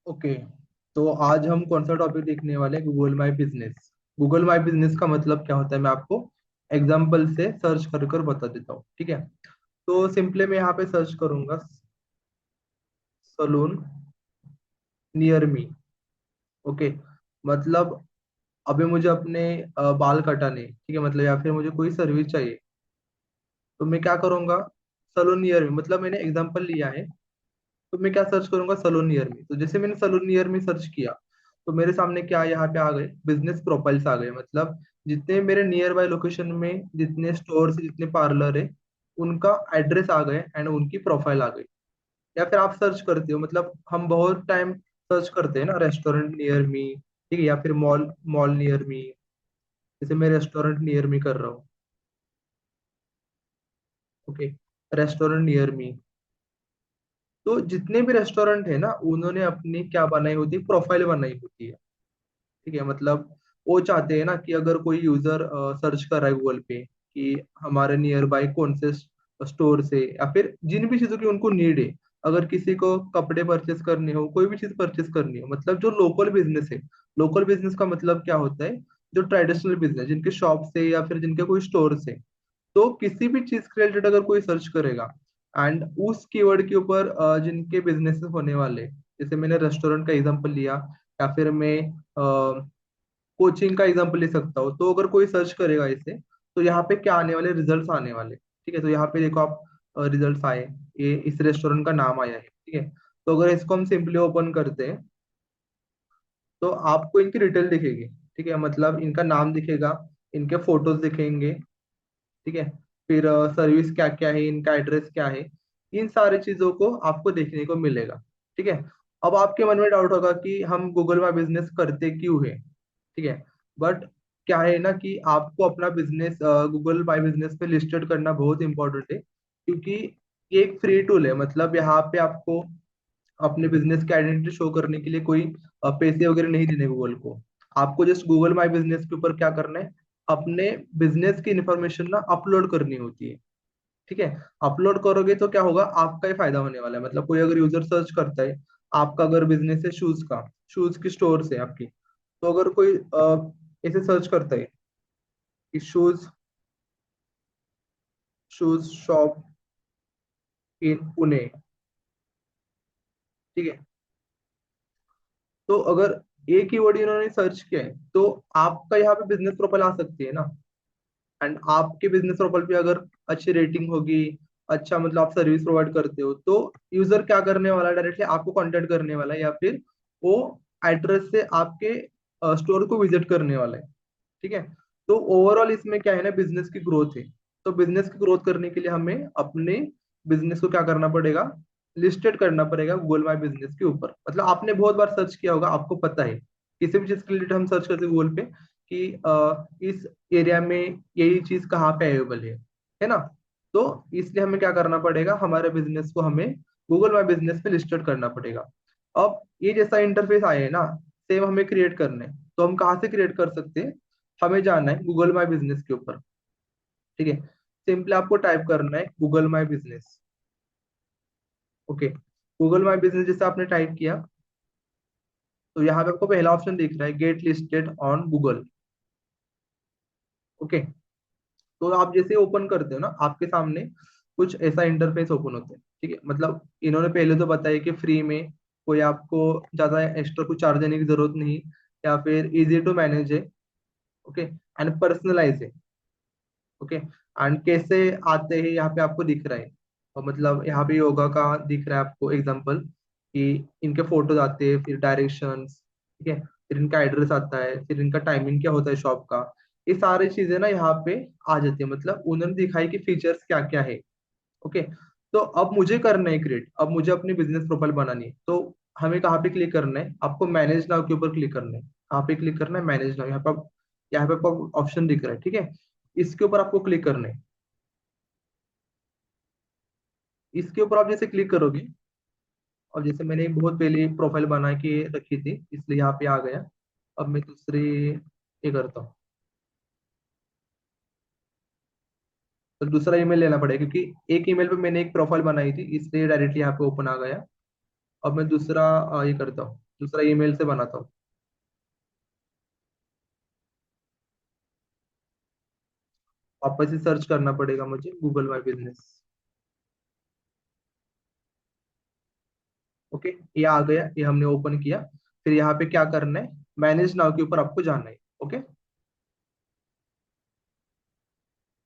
Okay. तो आज हम कौन सा टॉपिक देखने वाले हैं? Google my business. Google my business का मतलब क्या होता है, मैं आपको एग्जाम्पल से सर्च कर कर बता देता हूँ, ठीक है। तो सिंपली मैं यहाँ पे सर्च करूंगा सलून नियर मी। ओके। मतलब अभी मुझे अपने बाल कटाने, ठीक है, मतलब या फिर मुझे कोई सर्विस चाहिए, तो मैं क्या करूंगा? सलून नियर मी, मतलब मैंने एग्जाम्पल लिया है। तो मैं क्या सर्च करूंगा? Salon near me. तो जैसे मैंने सलून नियर मी सर्च किया, तो मेरे सामने क्या यहाँ पे आ गए? बिजनेस प्रोफाइल्स आ गए। मतलब जितने मेरे नियर बाय लोकेशन में जितने स्टोर्स, जितने पार्लर है, उनका एड्रेस आ गए एंड उनकी प्रोफाइल आ गई। या फिर आप सर्च करते हो, मतलब हम बहुत टाइम सर्च करते हैं ना, रेस्टोरेंट नियर मी, ठीक है, या फिर मॉल मॉल नियर मी। जैसे मैं रेस्टोरेंट नियर मी कर रहा हूँ। ओके। Restaurant near me. तो जितने भी रेस्टोरेंट है ना, उन्होंने अपनी क्या बनाई होती है? प्रोफाइल बनाई होती है, ठीक है। मतलब वो चाहते हैं ना कि अगर कोई यूजर सर्च कर रहा है गूगल पे कि हमारे नियर बाय कौन से स्टोर से, या फिर जिन भी चीजों की उनको नीड है, अगर किसी को कपड़े परचेस करने हो, कोई भी चीज परचेस करनी हो, मतलब जो लोकल बिजनेस है। लोकल बिजनेस का मतलब क्या होता है? जो ट्रेडिशनल बिजनेस, जिनके शॉप से या फिर जिनके कोई स्टोर से, तो किसी भी चीज के रिलेटेड अगर कोई सर्च करेगा एंड उस कीवर्ड के ऊपर जिनके बिजनेस होने वाले, जैसे मैंने रेस्टोरेंट का एग्जांपल लिया, या फिर मैं कोचिंग का एग्जांपल ले सकता हूँ, तो अगर कोई सर्च करेगा इसे, तो यहाँ पे क्या आने वाले? रिजल्ट्स आने वाले, ठीक है। तो यहाँ पे देखो आप, रिजल्ट्स आए, ये इस रेस्टोरेंट का नाम आया है, ठीक है। तो अगर इसको हम सिंपली ओपन करते हैं, तो आपको इनकी डिटेल दिखेगी, ठीक है। मतलब इनका नाम दिखेगा, इनके फोटोज दिखेंगे, ठीक है। फिर सर्विस क्या क्या है, इनका एड्रेस क्या है, इन सारी चीजों को आपको देखने को मिलेगा, ठीक है। अब आपके मन में डाउट होगा कि हम गूगल माई बिजनेस करते क्यों है, ठीक है। बट क्या है ना कि आपको अपना बिजनेस गूगल माई बिजनेस पे लिस्टेड करना बहुत इंपॉर्टेंट है, क्योंकि ये एक फ्री टूल है। मतलब यहाँ पे आपको अपने बिजनेस की आइडेंटिटी शो करने के लिए कोई पैसे वगैरह नहीं देने गूगल को। आपको जस्ट गूगल माई बिजनेस के ऊपर क्या करना है? अपने बिजनेस की इंफॉर्मेशन ना अपलोड करनी होती है, ठीक है। अपलोड करोगे तो क्या होगा? आपका ही फायदा होने वाला है। मतलब कोई अगर यूजर सर्च करता है, आपका अगर बिजनेस है शूज का, शूज की स्टोर से आपकी, तो अगर कोई ऐसे सर्च करता है कि shoes shoes shop in Pune, ठीक है। तो अगर एक ही वर्ड इन्होंने सर्च किया है, तो आपका यहाँ पे बिजनेस प्रोफाइल आ सकती है ना। एंड आपके बिजनेस प्रोफाइल पे अगर अच्छी रेटिंग होगी, अच्छा मतलब आप सर्विस प्रोवाइड करते हो, तो यूजर क्या करने वाला है? डायरेक्टली आपको कांटेक्ट करने वाला है, या फिर वो एड्रेस से आपके स्टोर को विजिट करने वाला है, ठीक है। तो ओवरऑल इसमें क्या है ना, बिजनेस की ग्रोथ है। तो बिजनेस की ग्रोथ करने के लिए हमें अपने बिजनेस को क्या करना पड़ेगा? लिस्टेड करना पड़ेगा गूगल माई बिजनेस के ऊपर। मतलब आपने बहुत बार सर्च किया होगा, आपको पता है किसी भी चीज के रिलेटेड हम सर्च करते हैं गूगल पे कि इस एरिया में यही चीज कहाँ पे अवेलेबल है ना। तो इसलिए हमें क्या करना पड़ेगा? हमारे बिजनेस को हमें गूगल माई बिजनेस पे लिस्टेड करना पड़ेगा। अब ये जैसा इंटरफेस आए है ना, सेम हमें क्रिएट करना है। तो हम कहाँ से क्रिएट कर सकते हैं? हमें जाना है गूगल माई बिजनेस के ऊपर, ठीक है। सिंपली आपको टाइप करना है Google my business. Okay. Google my business जैसे आपने टाइप किया, तो यहाँ पे आपको पहला ऑप्शन दिख रहा है, get listed on Google. Okay. तो आप जैसे ओपन करते हो ना, आपके सामने कुछ ऐसा इंटरफेस ओपन होता है, ठीक है। मतलब इन्होंने पहले तो बताया कि फ्री में, कोई आपको ज्यादा एक्स्ट्रा कुछ चार्ज देने की जरूरत नहीं, या फिर इजी टू मैनेज है, ओके, एंड पर्सनलाइज है, ओके। एंड कैसे आते हैं यहाँ पे आपको दिख रहा है, और मतलब यहाँ पे योगा का दिख रहा है आपको एग्जांपल, कि इनके फोटोज आते हैं, फिर डायरेक्शंस, ठीक है, फिर इनका एड्रेस आता है, फिर इनका टाइमिंग क्या होता है शॉप का। ये सारी चीजें ना यहाँ पे आ जाती है। मतलब उन्होंने दिखाई कि फीचर्स क्या क्या है, ओके। तो अब मुझे करना है क्रिएट, अब मुझे अपनी बिजनेस प्रोफाइल बनानी है, तो हमें कहाँ पे क्लिक करना है? आपको मैनेज नाउ के ऊपर क्लिक करना है। कहाँ पे क्लिक करना है? Manage now. यहाँ पे आपको ऑप्शन दिख रहा है, ठीक है। इसके ऊपर आपको क्लिक करना है। इसके ऊपर आप जैसे क्लिक करोगे, और जैसे मैंने बहुत पहले प्रोफाइल बना के रखी थी, इसलिए यहाँ पे आ गया। अब मैं दूसरे ये करता हूँ, तो दूसरा ईमेल लेना पड़ेगा, क्योंकि एक ईमेल पे मैंने एक प्रोफाइल बनाई थी, इसलिए डायरेक्टली यहाँ पे ओपन आ गया। अब मैं दूसरा ये करता हूँ, दूसरा ईमेल से बनाता हूँ। वापस से सर्च करना पड़ेगा मुझे गूगल माई बिजनेस। ओके, ये आ गया, ये हमने ओपन किया। फिर यहाँ पे क्या करना है, मैनेज नाउ के ऊपर आपको जाना है। ओके,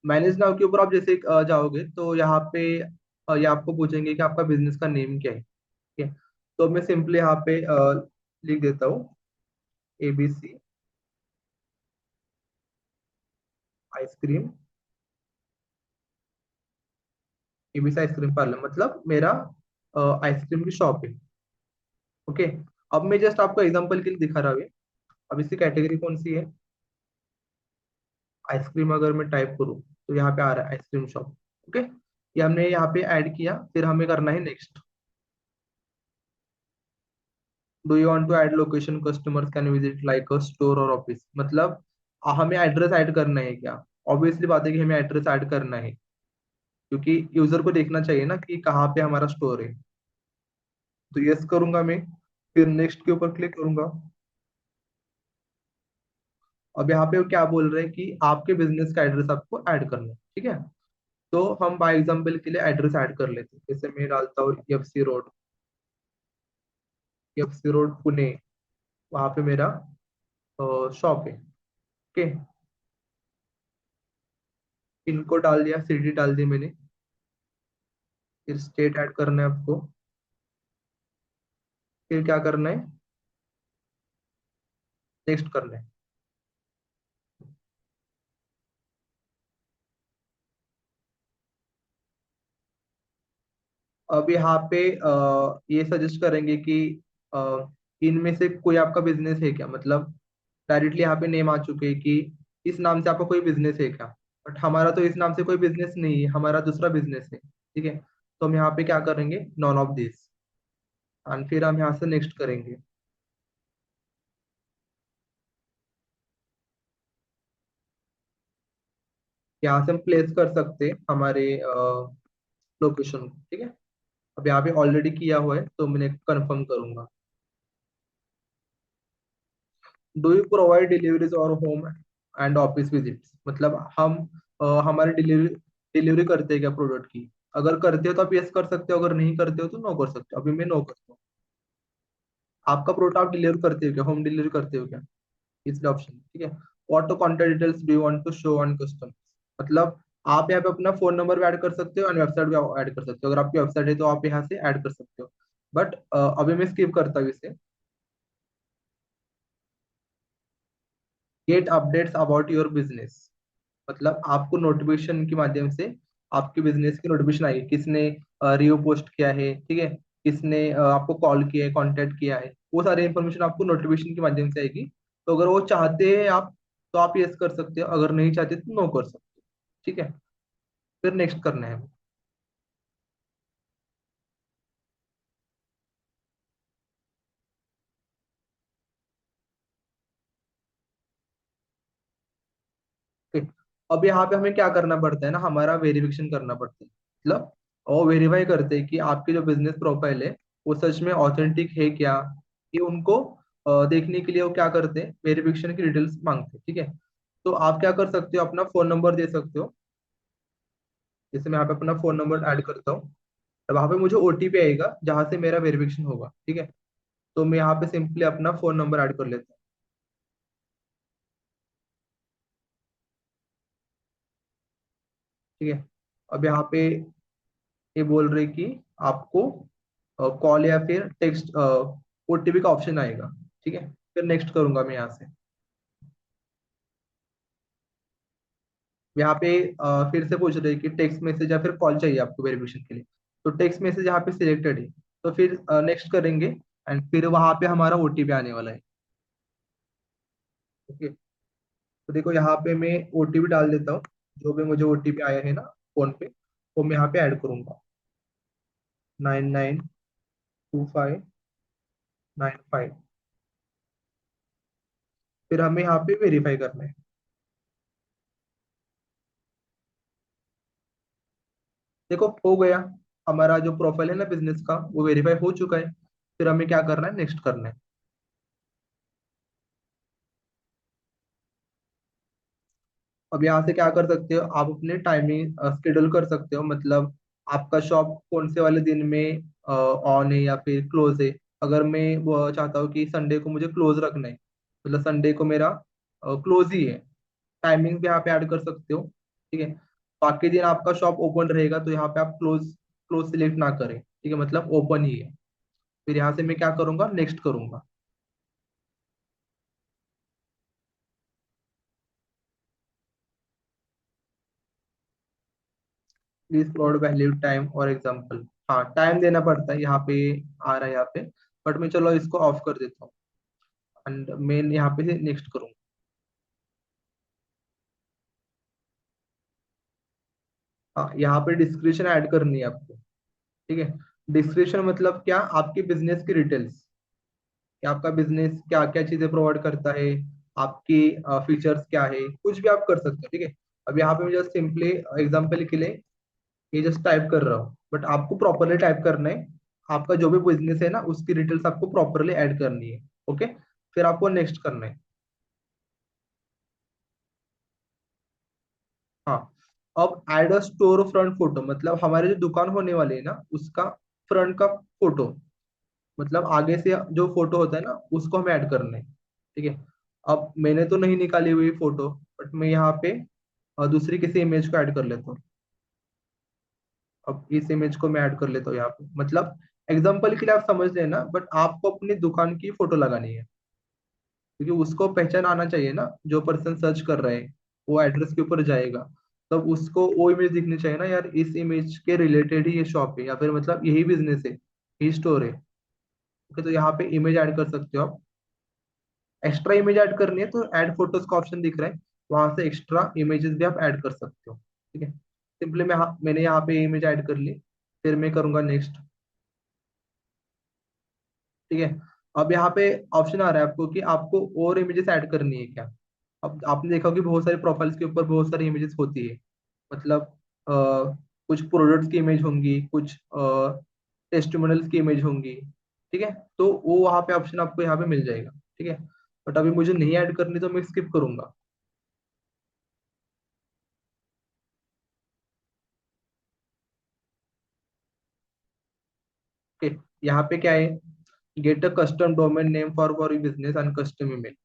मैनेज नाउ के ऊपर आप जैसे जाओगे तो यहाँ पे ये आपको पूछेंगे कि आपका बिजनेस का नेम क्या है। ठीक है, तो मैं सिंपली यहाँ पे लिख देता हूँ ABC ice cream. ABC ice cream parlour मतलब मेरा आइसक्रीम की शॉप है। ओके, अब मैं जस्ट आपको एग्जांपल के लिए दिखा रहा हूँ। अब इसकी कैटेगरी कौन सी है, आइसक्रीम। अगर मैं टाइप करूँ तो यहाँ पे आ रहा है आइसक्रीम शॉप। ओके, ये हमने यहाँ पे ऐड किया, फिर हमें करना है next. Do you want to add location customers can visit like a store और ऑफिस, मतलब हमें एड्रेस ऐड करना है क्या। ऑब्वियसली बात है कि हमें एड्रेस ऐड करना है, क्योंकि यूजर को देखना चाहिए ना कि कहाँ पे हमारा स्टोर है। तो यस करूंगा मैं, फिर नेक्स्ट के ऊपर क्लिक करूंगा। अब यहाँ पे वो क्या बोल रहे हैं कि आपके बिजनेस का एड्रेस आपको ऐड करना है। ठीक है, तो हम बाय एग्जांपल के लिए एड्रेस ऐड कर लेते हैं। जैसे मैं डालता हूँ FC road, FC road Pune, वहां पे मेरा शॉप है। ओके, पिन कोड डाल दिया, सिटी डाल दी मैंने। फिर स्टेट ऐड करना है आपको। फिर क्या करना है, नेक्स्ट करना है। अब यहाँ पे ये सजेस्ट करेंगे कि इनमें से कोई आपका बिजनेस है क्या, मतलब डायरेक्टली यहाँ पे नेम आ चुके हैं कि इस नाम से आपका कोई बिजनेस है क्या। बट हमारा तो इस नाम से कोई बिजनेस नहीं है, हमारा दूसरा बिजनेस है। ठीक है, तो हम यहाँ पे क्या करेंगे, नॉन ऑफ दिस, एंड फिर हम यहाँ से नेक्स्ट करेंगे। यहाँ से हम प्लेस कर सकते हैं हमारे लोकेशन को। ठीक है, अब यहाँ पे ऑलरेडी किया हुआ है तो मैंने कंफर्म करूंगा। डू यू प्रोवाइड डिलीवरीज और होम एंड ऑफिस विजिट्स, मतलब हम हमारी डिलीवरी डिलीवरी करते हैं क्या प्रोडक्ट की। अगर करते हो तो आप यस कर सकते हो, अगर नहीं करते हो तो नो कर सकते हो। अभी मैं नो करता हूँ। आपका प्रोडक्ट आप डिलीवर करते हो क्या, होम डिलीवरी करते हो क्या, इसलिए ऑप्शन। ठीक है, what contact details do you want to show on customer, मतलब आप यहाँ पे अपना फोन नंबर भी ऐड कर सकते हो एंड वेबसाइट भी ऐड कर सकते हो। अगर आपकी वेबसाइट है तो आप यहाँ से ऐड कर सकते हो। बट अभी मैं स्किप करता हूँ इसे। Gate updates about your business, मतलब आपको नोटिफिकेशन के माध्यम से आपके बिजनेस की नोटिफिकेशन आएगी, किसने रिव्यू पोस्ट किया है। ठीक है, किसने आपको कॉल किया है, कांटेक्ट किया है, वो सारी इंफॉर्मेशन आपको नोटिफिकेशन के माध्यम से आएगी। तो अगर वो चाहते हैं आप, तो आप यस कर सकते हो, अगर नहीं चाहते तो नो कर सकते हो। ठीक है, फिर नेक्स्ट करना है। ठीक, अब यहाँ पे हमें क्या करना पड़ता है ना, हमारा वेरिफिकेशन करना पड़ता है, मतलब वो वेरीफाई करते हैं कि आपकी जो बिजनेस प्रोफाइल है वो सच में ऑथेंटिक है क्या। ये उनको देखने के लिए वो क्या करते हैं, वेरिफिकेशन की डिटेल्स मांगते हैं। ठीक है, तो आप क्या कर सकते हो, अपना फोन नंबर दे सकते हो। जैसे मैं यहाँ पे अपना फोन नंबर ऐड करता हूँ, तो वहां पे मुझे OTP आएगा जहां से मेरा वेरिफिकेशन होगा। ठीक है, तो मैं यहाँ पे सिंपली अपना फोन नंबर ऐड कर लेता हूँ। ठीक है, अब यहाँ पे ये बोल रहे कि आपको कॉल या फिर टेक्स्ट OTP का ऑप्शन आएगा। ठीक है, फिर नेक्स्ट करूंगा मैं यहाँ से। यहाँ पे फिर से पूछ रहे हैं कि टेक्स्ट मैसेज या फिर कॉल चाहिए आपको वेरिफिकेशन के लिए। तो टेक्स्ट मैसेज यहाँ पे सिलेक्टेड है, तो फिर नेक्स्ट करेंगे, एंड फिर वहां पे हमारा OTP आने वाला है। ओके, तो देखो यहाँ पे मैं OTP डाल देता हूँ। जो भी मुझे OTP आया है ना फोन पे, वो मैं यहाँ पे ऐड करूंगा, 992595। फिर हमें यहाँ पे वेरीफाई करना है। देखो हो गया, हमारा जो प्रोफाइल है ना बिजनेस का वो वेरीफाई हो चुका है। फिर हमें क्या करना है, नेक्स्ट करना है। अब यहाँ से क्या कर सकते हो, आप अपने टाइमिंग शेड्यूल कर सकते हो। मतलब आपका शॉप कौन से वाले दिन में ऑन है या फिर क्लोज है। अगर मैं वो चाहता हूँ कि संडे को मुझे क्लोज रखना है, मतलब संडे को मेरा क्लोज ही है, टाइमिंग भी यहाँ पे ऐड कर सकते हो। ठीक है। बाकी दिन आपका शॉप ओपन रहेगा तो यहाँ पे आप क्लोज क्लोज सिलेक्ट ना करें, ठीक है, मतलब ओपन ही है। फिर यहाँ से मैं क्या करूंगा, नेक्स्ट करूंगा। प्लीज प्रोवाइड वैल्यू टाइम और एग्जाम्पल। हाँ, टाइम देना पड़ता है यहाँ पे, आ रहा है यहाँ पे। बट मैं चलो इसको ऑफ कर देता हूँ एंड मैं यहाँ पे से नेक्स्ट करूंगा। हाँ, यहाँ पे डिस्क्रिप्शन ऐड करनी है आपको। ठीक है। डिस्क्रिप्शन मतलब क्या, आपकी बिजनेस की डिटेल्स, कि आपका बिजनेस क्या क्या चीजें प्रोवाइड करता है, आपकी फीचर्स क्या है, कुछ भी आप कर सकते हो। ठीक है। अब यहाँ पे मैं जस्ट सिंपली एग्जाम्पल के लिए ये जस्ट टाइप कर रहा हूँ, बट आपको प्रॉपरली टाइप करना है। आपका जो भी बिजनेस है ना, उसकी डिटेल्स आपको प्रॉपरली ऐड करनी है। ओके। फिर आपको नेक्स्ट करना है। हाँ। अब ऐड अ स्टोर फ्रंट फोटो, मतलब हमारे जो दुकान होने वाली है ना, उसका फ्रंट का फोटो, मतलब आगे से जो फोटो होता है ना, उसको हमें ऐड करना है। ठीक है। अब मैंने तो नहीं निकाली हुई फोटो, बट मैं यहाँ पे दूसरी किसी इमेज को ऐड कर लेता हूँ। अब इस इमेज को मैं ऐड कर लेता हूँ यहाँ पे, मतलब एग्जाम्पल के लिए आप समझ लेना, बट आपको अपनी दुकान की फोटो लगानी है, क्योंकि उसको पहचान आना चाहिए ना, जो पर्सन सर्च कर रहे हैं वो एड्रेस के ऊपर जाएगा, तब उसको वो इमेज दिखनी चाहिए ना, यार इस इमेज के रिलेटेड ही ये शॉप है, या फिर मतलब यही बिजनेस है, यही स्टोर है। ओके, तो यहाँ पे इमेज ऐड कर सकते हो आप। एक्स्ट्रा इमेज ऐड करनी है तो ऐड फोटोज का ऑप्शन दिख रहा है, वहां से एक्स्ट्रा इमेजेस भी आप ऐड कर सकते हो। ठीक है। सिंपली मैंने यहाँ पे इमेज ऐड कर ली। फिर मैं करूंगा नेक्स्ट। ठीक है। अब यहाँ पे ऑप्शन आ रहा है आपको कि आपको और इमेजेस ऐड करनी है क्या। अब आपने देखा कि बहुत सारे प्रोफाइल्स के ऊपर बहुत सारी इमेजेस होती है, मतलब कुछ प्रोडक्ट्स की इमेज होंगी, कुछ टेस्टिमोनियल्स की इमेज होंगी। ठीक है। तो वो वहाँ पे ऑप्शन आपको यहाँ पे मिल जाएगा। ठीक है। बट अभी मुझे नहीं ऐड करनी तो मैं स्किप करूंगा। ओके। यहाँ पे क्या है, get a custom domain name for your business and custom email,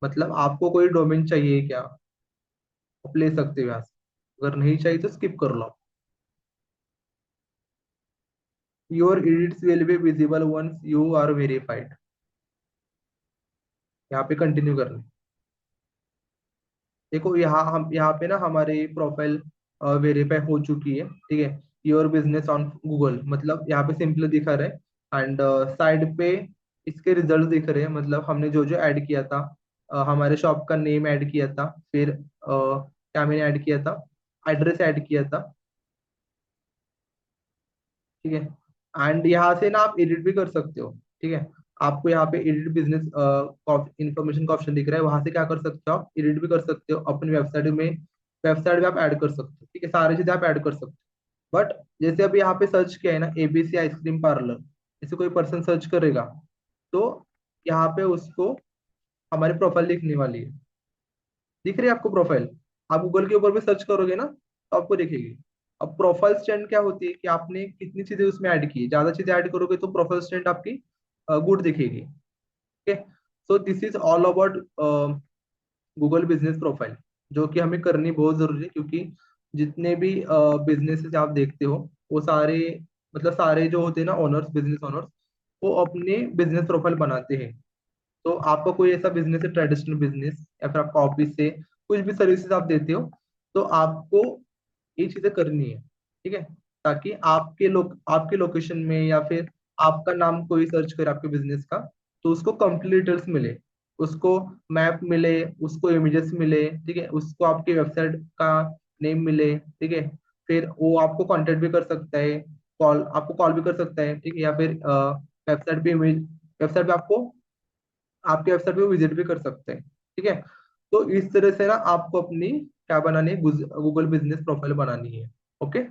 मतलब आपको कोई डोमेन चाहिए क्या, आप ले सकते हो यहाँ से। अगर नहीं चाहिए तो स्किप कर लो। Your edits will be visible once you are verified, यहाँ पे कंटिन्यू करना है। देखो यहाँ हम यहाँ पे ना हमारी प्रोफाइल वेरीफाई हो चुकी है। ठीक है। योर बिजनेस ऑन गूगल, मतलब यहाँ पे सिंपल दिखा रहा है एंड साइड पे इसके रिजल्ट दिख रहे हैं, मतलब हमने जो जो ऐड किया था, हमारे शॉप का नेम ऐड किया था, फिर क्या मैंने ऐड किया था, एड्रेस ऐड किया था। ठीक है। एंड यहाँ से ना आप एडिट भी कर सकते हो। ठीक है। आपको यहाँ पे एडिट बिजनेस इंफॉर्मेशन का ऑप्शन दिख रहा है, वहां से क्या कर सकते हो, आप एडिट भी कर सकते हो अपनी वेबसाइट में। वेबसाइट भी आप ऐड कर सकते हो। ठीक है, सारी चीजें आप ऐड कर सकते हो। बट जैसे अभी यहाँ पे सर्च किया है ना, एबीसी आइसक्रीम पार्लर, जैसे कोई पर्सन सर्च करेगा तो यहाँ पे उसको हमारी प्रोफाइल दिखने वाली है। दिख रही है आपको प्रोफाइल। आप गूगल के ऊपर भी सर्च करोगे ना तो आपको दिखेगी। अब प्रोफाइल स्टैंड क्या होती है कि आपने कितनी चीजें उसमें ऐड की, ज्यादा चीजें ऐड करोगे तो प्रोफाइल स्टैंड आपकी गुड दिखेगी। Okay. So this is all about Google business profile, जो कि हमें करनी बहुत जरूरी है, क्योंकि जितने भी बिजनेसेस आप देखते हो वो सारे, मतलब सारे जो होते हैं ना ओनर्स, बिजनेस ओनर्स, वो अपने बिजनेस प्रोफाइल बनाते हैं। तो आपका कोई ऐसा बिजनेस है, ट्रेडिशनल बिजनेस, या फिर आपका ऑफिस से कुछ भी सर्विसेज आप देते हो, तो आपको ये चीजें करनी है। ठीक है। ताकि आपके लोकेशन में या फिर आपका नाम कोई सर्च करे आपके बिजनेस का, तो उसको कंप्लीट डिटेल्स मिले, उसको मैप मिले, उसको इमेजेस मिले। ठीक है। उसको आपकी वेबसाइट का नेम मिले। ठीक है। फिर वो आपको कांटेक्ट भी कर सकता है, कॉल आपको कॉल भी कर सकता है। ठीक है। या फिर वेबसाइट पे इमेज, वेबसाइट पे आपको, आपके वेबसाइट पे विजिट भी कर सकते हैं। ठीक है। तो इस तरह से ना आपको अपनी क्या बनानी है, गूगल बिजनेस प्रोफाइल बनानी है। ओके।